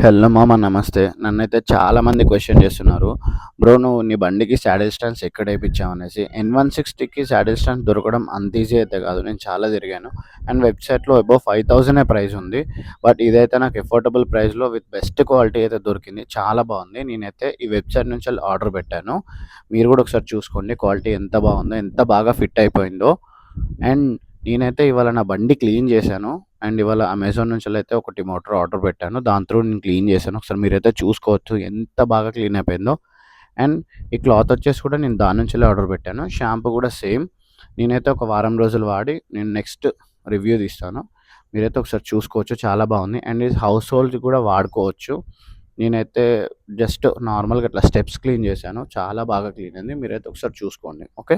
Hello మామ నమస్తే. నన్నైతే చాలామంది క్వెషన్ చేస్తున్నారు. బ్రో నువ్వు నీ బండికి సాడిల్ స్టాండ్స్ ఎక్కడ ఏపిచ్చావనేసి. N160కి సాడిల్ స్టాండ్స్ దొరకడం అంత ఈజీ అయితే కాదు. నేను చాలా తిరిగాను. అండ్ వెబ్‌సైట్‌లో అబోవ్ 5000 ప్రైస్ ఉంది. బట్ ఇదైతే నాకు అఫోర్డబుల్ ప్రైస్‌లో విత్ బెస్ట్ క్వాలిటీ అయితే దొరికింది. చాలా బాగుంది. నేనైతే ఈ వెబ్‌సైట్ నుంచెల్లి ఆర్డర్ పెట్టాను. మీరు కూడా ఒకసారి చూసుకోండి క్వాలిటీ ఎంత బాగుందో, ఎంత బాగా ఫిట్ అయిపోయిందో. అండ్ నేనైతే ఇవాళ నా బండి క్లీన్ చేశాను. అండ్ ఇవాళ అమెజాన్ నుంచెల్లయితే ఒకటి మోటార్ ఆర్డర్ పెట్టాను. దాని త్రూ నేను క్లీన్ చేశాను. ఒకసారి మీరైతే చూసుకోవచ్చు ఎంత బాగా క్లీన్ అయిపోయిందో. అండ్ ఈ క్లాత్ వచ్చేసి కూడా నేను దాని నుంచెల్లే ఆర్డర్ పెట్టాను. షాంపూ కూడా సేమ్. నేనైతే ఒక వారం రోజులు వాడి నేను నెక్స్ట్ రివ్యూ తీస్తాను. మీరైతే ఒకసారి చూసుకోవచ్చు. చాలా బాగుంది. అండ్ ఇది హౌస్ హోల్డ్‌కి కూడా వాడుకోవచ్చు. నేనైతే జస్ట్ నార్మల్‌గా ఇట్లా స్టెప్స్ క్లీన్ చేశాను. చాలా బాగా క్లీన్ అయింది. మీరైతే ఒకసారి చూసుకోండి. ఓకే.